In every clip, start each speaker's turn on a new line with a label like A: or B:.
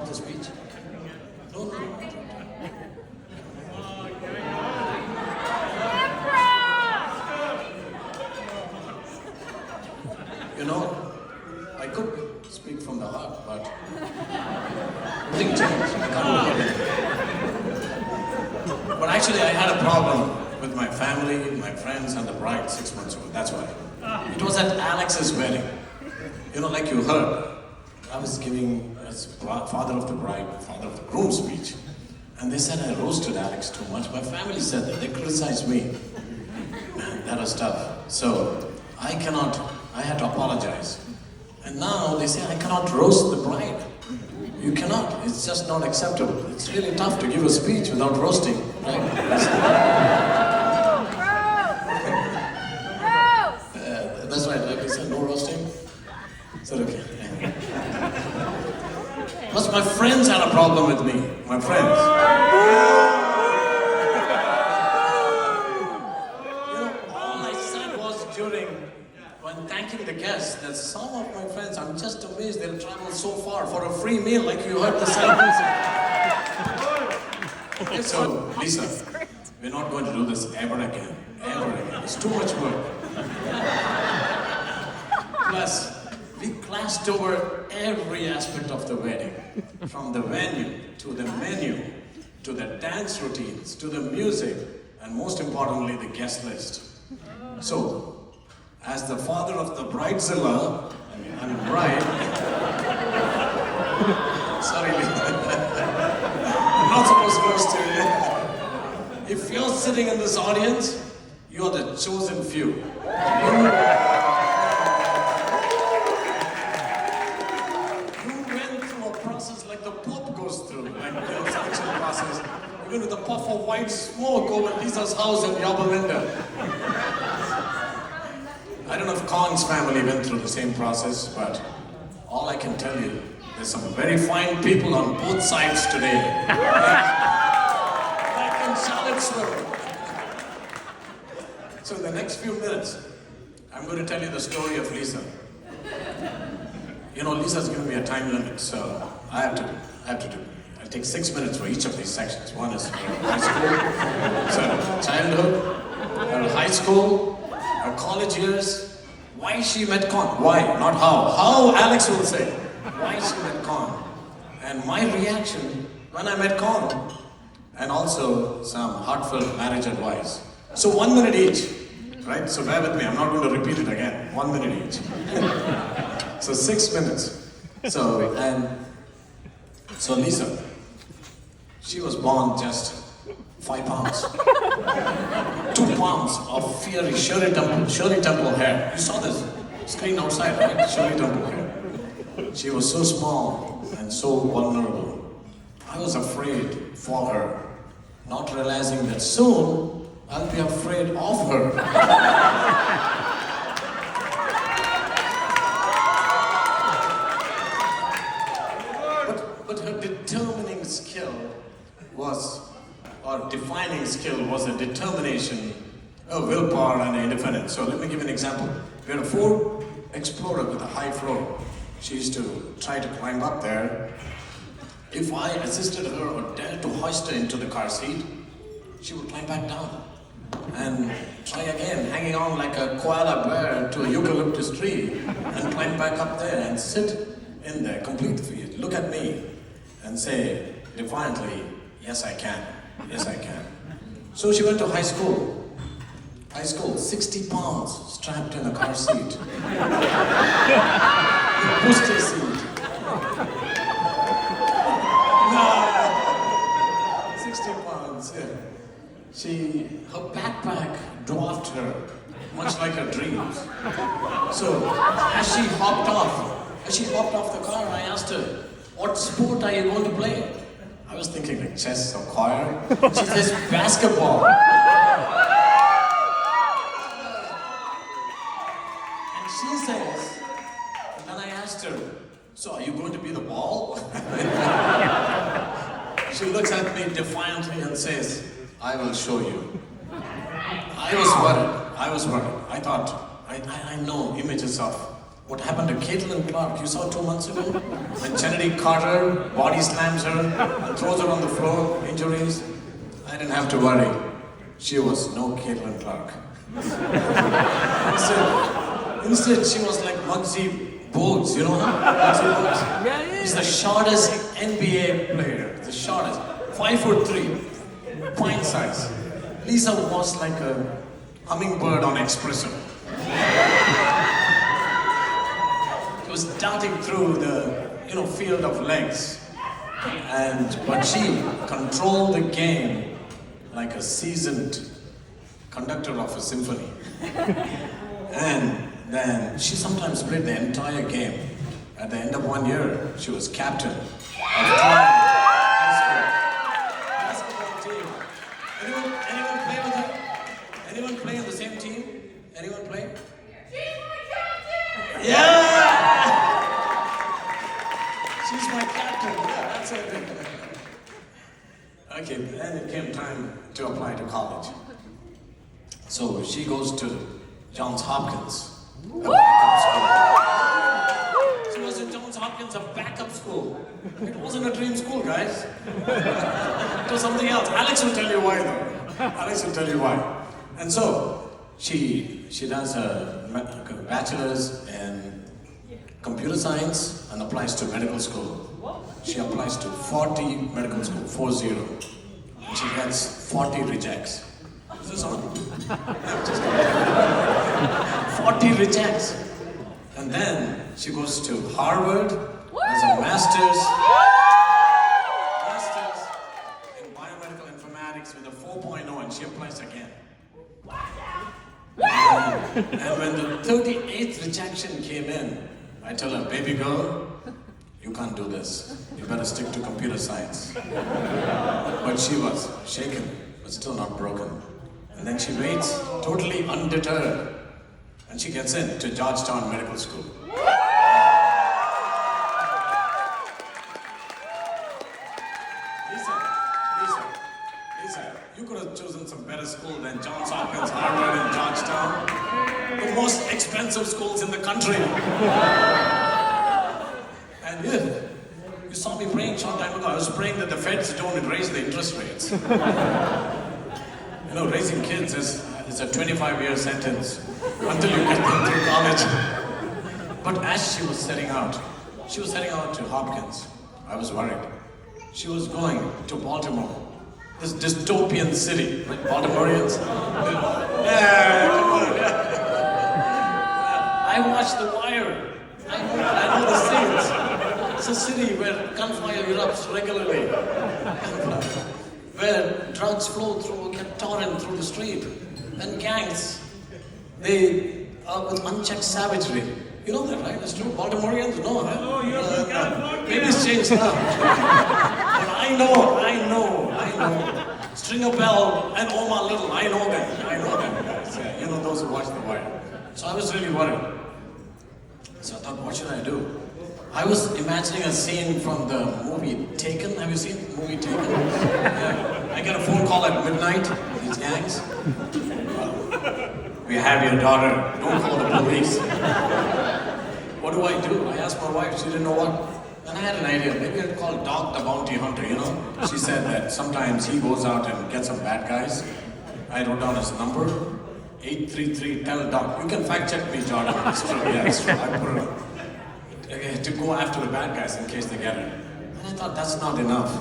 A: the speech? No, no, no. You know, I could speak from the heart, but nothing changed. I can't do it. But actually, I had a problem with my family, my friends, and the bride 6 months ago. That's why. It was at Alex's wedding. You know, like you heard, I was giving as father of the bride, father of the groom speech. And they said I roasted Alex too much. My family said that. They criticized me. Man, that was tough. So, I had to apologize. And now they say I cannot roast the bride. You cannot. It's just not acceptable. It's really tough to give a speech without roasting, right? That's right, like you said, no roasting. Is that okay? Plus, my friends had a problem with me. My friends. You know, all I said was when thanking the guests, that some of my friends, I'm just amazed they'll travel so far for a free meal, like you heard the celebration. Okay, so, Lisa, we're not going to do this ever again. Ever again. It's too much work. Plus, we glanced over every aspect of the wedding, from the venue, to the menu, to the dance routines, to the music, and most importantly, the guest list. So, as the father of the bridezilla, and bride, sorry, I'm not supposed to. If you're sitting in this audience, you're the chosen few. Like the Pope goes through, like the selection process, even with a puff of white smoke over Liza's house in Yorba Linda. I don't know if Kang's family went through the same process, but all I can tell you, there's some very fine people on both sides today. Like in Charlottesville. So in the next few minutes, I'm going to tell you the story of Liza. You know, Lisa's given me a time limit, so I have to do. I'll take 6 minutes for each of these sections. One is high school, so childhood, her high school, her college years, why she met Kang. Why, not how. How, Alex will say. Why she met Kang. And my reaction when I met Kang. And also some heartfelt marriage advice. So 1 minute each, right? So bear with me, I'm not going to repeat it again. 1 minute each. So 6 minutes. So Liza, she was born just 5 pounds. 2 pounds of fiery Shirley Temple hair. You saw this screen outside, right? Shirley Temple hair. She was so small and so vulnerable. I was afraid for her, not realizing that soon I'll be afraid of her. But her determining skill defining skill was a determination, a willpower, and independence. So let me give you an example. We had a Ford Explorer with a high floor. She used to try to climb up there. If I assisted her or dared to hoist her into the car seat, she would climb back down and try again, hanging on like a koala bear to a eucalyptus tree, and climb back up there and sit in there, complete the feat, look at me, and say defiantly, yes I can, yes I can. So she went to high school. 60 pounds strapped in a car seat. Booster seat. No! 60 pounds, yeah. Her backpack dwarfed her, much like her dreams. So, as she hopped off the car, I asked her, what sport are you going to play? I was thinking like chess or choir. She says, basketball. And she says, and then I asked her, so are you going to be the ball? She looks at me defiantly and says, I will show you. I was worried. I thought, I know images of What happened to Caitlin Clark? You saw 2 months ago? When Kennedy Carter body slams her and throws her on the floor, injuries. I didn't have to worry. She was no Caitlin Clark. Instead, she was like Muggsy Bogues, you know her? Muggsy Bogues?
B: Yeah.
A: He's the shortest NBA player. The shortest. 5'3", pint size. Liza was like a hummingbird on espresso. She was darting through the field of legs. But she controlled the game like a seasoned conductor of a symphony. And then she sometimes played the entire game. At the end of 1 year, she was captain of the high school basketball team. Anyone play with her? Anyone play in the same team? Anyone play?
C: She's my captain!
A: Yeah! She's my captain. Yeah, that's it. Okay, then it came time to apply to college. So she goes to Johns Hopkins, a backup school. She was in Johns Hopkins, a backup school. It wasn't a dream school, guys. It was something else. Alex will tell you why, though. Alex will tell you why. And so she does her bachelor's in computer science and applies to medical school. She applies to 40 medical school, 40. And she gets 40 rejects. Is this on? 40 rejects. And then she goes to Harvard as a master's in biomedical informatics with a 4.0, and she applies again. And when the 38th rejection came in, I tell her, baby girl, you can't do this. You better stick to computer science. But she was shaken, but still not broken. And then she waits, totally undeterred. And she gets in to Georgetown Medical School. Lisa, you could have chosen some better school than Johns Hopkins, Harvard, and Georgetown. The most expensive schools in the country. And you saw me praying a short time ago. I was praying that the feds don't raise the interest rates. Raising kids is a 25-year sentence until you get them through college. But as she was setting out to Hopkins. I was worried. She was going to Baltimore, this dystopian city, like Baltimoreans. Yeah, come on, yeah. I watched The Wire. I know the scenes. It's a city where gunfire erupts regularly. Where drugs flow through, get torrent through the street. And gangs, they are with unchecked savagery. You know that, right? That's true. Baltimoreans? No, huh?
B: Oh, you're from California.
A: Maybe it's changed now. But I know. Stringer Bell and Omar Little, I know them guys. Yeah, those who watch The Wire. So I was really worried. So I thought, what should I do? I was imagining a scene from the movie Taken. Have you seen the movie Taken? Yeah. I get a phone call at midnight, these gangs. We have your daughter, don't call the police. What do? I asked my wife, she didn't know what. And I had an idea, maybe I'd call Doc the bounty hunter, She said that sometimes he goes out and gets some bad guys. I wrote down his number, 833, tell Doc. You can fact check me, Jordan. It's true, yeah, it's true. I put it to go after the bad guys in case they get it. And I thought, that's not enough.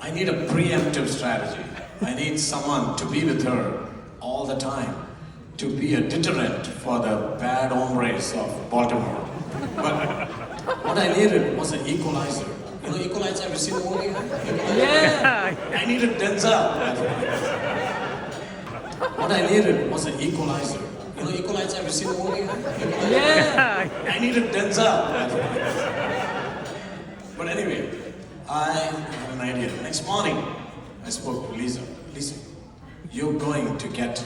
A: I need a preemptive strategy. I need someone to be with her all the time, to be a deterrent for the bad hombres of Baltimore. But what I needed was an equalizer. Equalizer, have you seen the movie?
B: Yeah.
A: I needed Denzel. What I needed was an equalizer. Equalizer, have you seen the movie?
B: Yeah.
A: I needed Denzel. But anyway, I had an idea. Next morning, I spoke to Liza. Lisa, you're going to get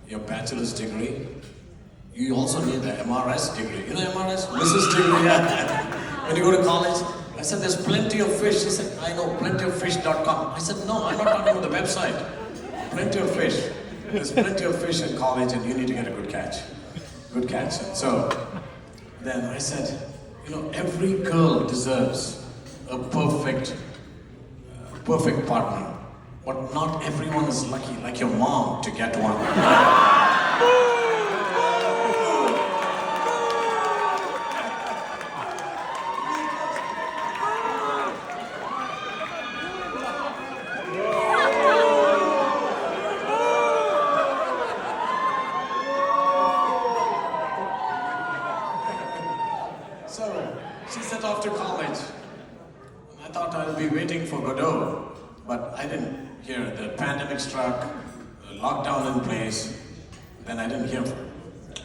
A: your bachelor's degree. You also need the MRS degree. MRS? Mrs. degree, yeah. When you go to college, I said, there's plenty of fish. She said, I know, plentyoffish.com. I said, no, I'm not talking about the website. Plenty of fish. There's plenty of fish in college and you need to get a good catch. Good catch. So then I said, every girl deserves a perfect partner, but not everyone is lucky, like your mom, to get one. So she set off to college. I thought I'd be waiting for Godot, but I didn't hear. The pandemic struck, the lockdown in place, then I didn't hear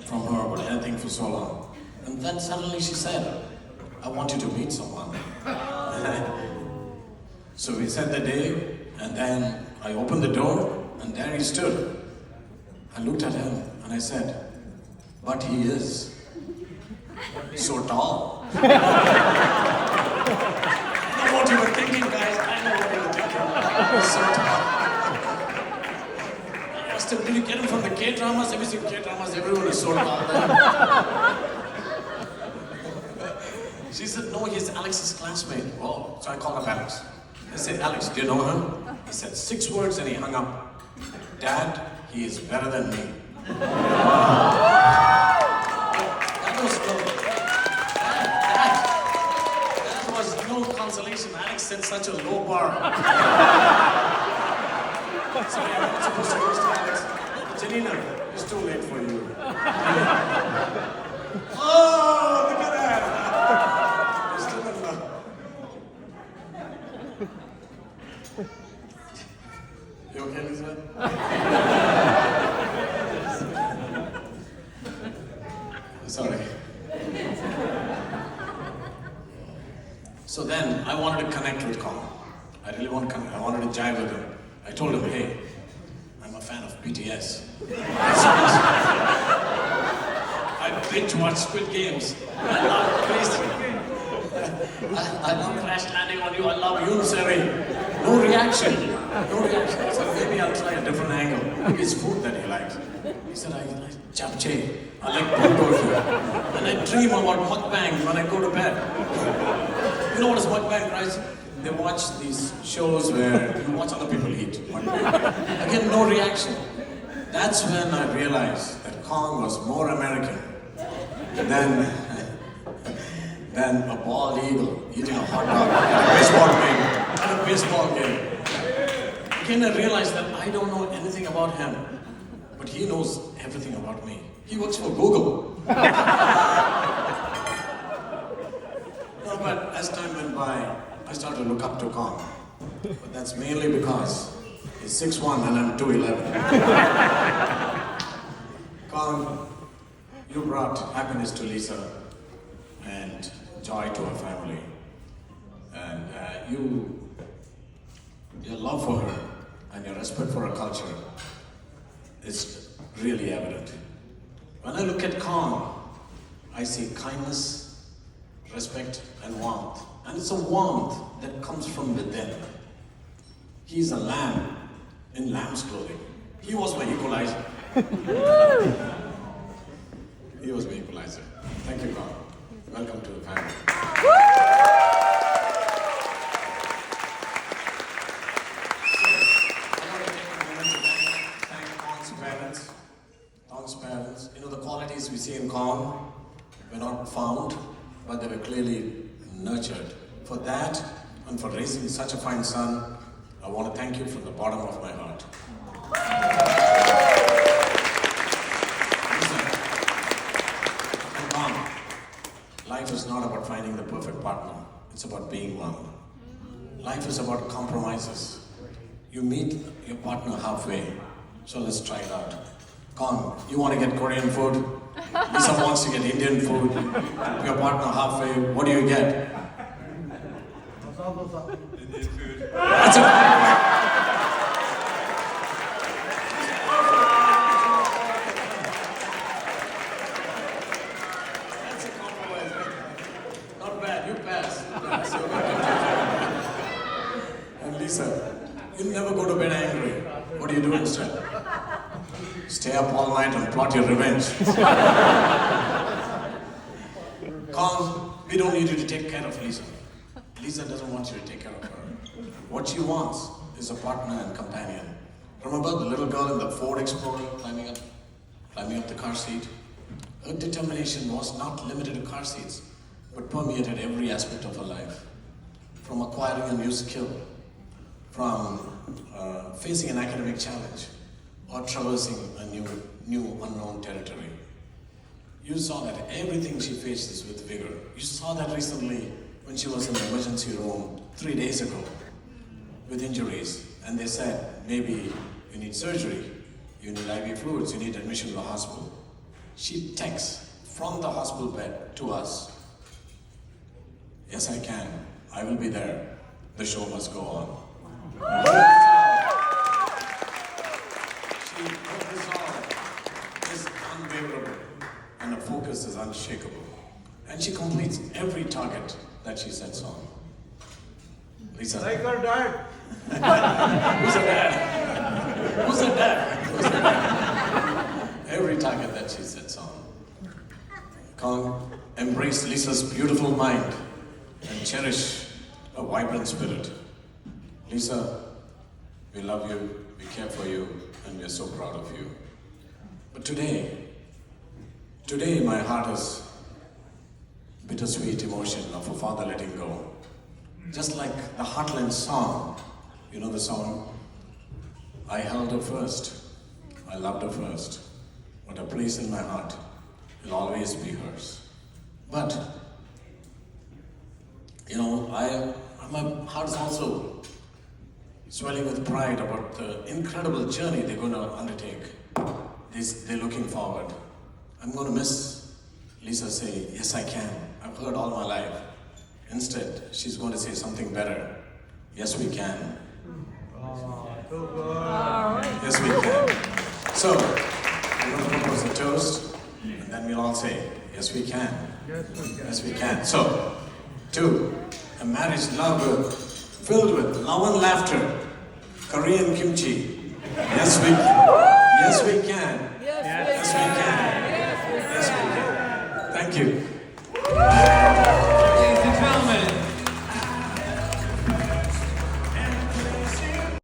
A: from her about anything for so long. And then suddenly she said, I want you to meet someone. So we set the day, and then I opened the door, and there he stood. I looked at him, and I said, but he is so tall. I know what you were thinking, guys. I know what you were thinking. He's so tall. I asked him, did you get him from the K-dramas? Have you seen K-dramas? Everyone is so tall there. She said, no, he's Alex's classmate. Oh, so I called up Alex. I said, Alex, do you know him? He said 6 words and he hung up. Dad, he is better than me. That was no consolation. Alex set such a low bar. Sorry, I'm not supposed to roast Alex. Janina, it's too late for you. Oh, look at that. You're still in love. You okay, Liza? Sorry. So then I wanted to connect with Kang. I really wanted to connect. I wanted to jive with him. I told him, hey, I'm a fan of BTS. I binge watch Squid Games. I love crazy. I love Crash Landing on You. I love you, Sari. No reaction. No reaction. So maybe I'll try a different angle. Maybe it's food that he likes. He said, I like japchae. I like bulgogi. And I dream about mukbang when I go to bed. You know what is mukbang, right? They watch these shows where you watch other people eat. Again, no reaction. That's when I realized that Kang was more American than a bald eagle eating a hot dog at a baseball game. Again, I realized that I don't know anything about him, but he knows everything about me. He works for Google. No, but as time went by, I started to look up to Kang. But that's mainly because he's 6'1" and I'm 2'11". Kang, you brought happiness to Liza and joy to her family. And your love for her and your respect for her culture is really evident. When I look at Kang, I see kindness, respect, and warmth. And it's a warmth that comes from within. He's a lamb in lamb's clothing. He was my equalizer. He was my equalizer. Thank you, Kang. Welcome to the family. Kang's parents. You know, the qualities we see in Kang were not found, but they were clearly nurtured. For that, and for raising such a fine son, I want to thank you from the bottom of my heart. Listen, and Kang, life is not about finding the perfect partner. It's about being one. Life is about compromises. You meet your partner halfway. So let's try it out. Kang, you want to get Korean food? Lisa wants to get Indian food. Your partner halfway, what do you get?
B: Indian food.
A: That's a That's a compromise. Not bad, you pass. Yes, you're welcome. And Lisa, you never go to bed angry. What do you do instead? Stay up all night and plot your revenge. Kang, we don't need you to take care of Liza. Liza doesn't want you to take care of her. What she wants is a partner and companion. Remember the little girl in the Ford Explorer climbing up the car seat? Her determination was not limited to car seats, but permeated every aspect of her life. From acquiring a new skill, from facing an academic challenge, or traversing a new unknown territory. You saw that everything she faces with vigor. You saw that recently when she was in the emergency room 3 days ago with injuries, and they said, maybe you need surgery, you need IV fluids, you need admission to the hospital. She texts from the hospital bed to us, yes I can, I will be there, the show must go on. Her resolve is unwaverable and her focus is unshakable. And she completes every target that she sets on. Liza.
D: Like her dad.
A: Who's her dad? Who's her dad? Who's her dad? Every target that she sets on. Kang, embrace Lisa's beautiful mind and cherish a vibrant spirit. Lisa, we love you, we care for you, and we are so proud of you. But today my heart is bittersweet emotion of a father letting go. Just like the Heartland song, you know the song? I held her first, I loved her first, but a place in my heart will always be hers. But, you know, my heart is also swelling with pride about the incredible journey they're going to undertake. They're looking forward. I'm going to miss Liza say, yes I can. I've heard all my life. Instead, she's going to say something better. Yes we can.
D: So good.
A: Yes we can. So, I'm going to propose a toast, and then we'll all say, yes we can.
D: Yes, we can.
A: Yes we can. So, to a marriage love filled with love and laughter, Korean kimchi. Yes we can. Yes we can. Yes we can. Yes we can. Thank you.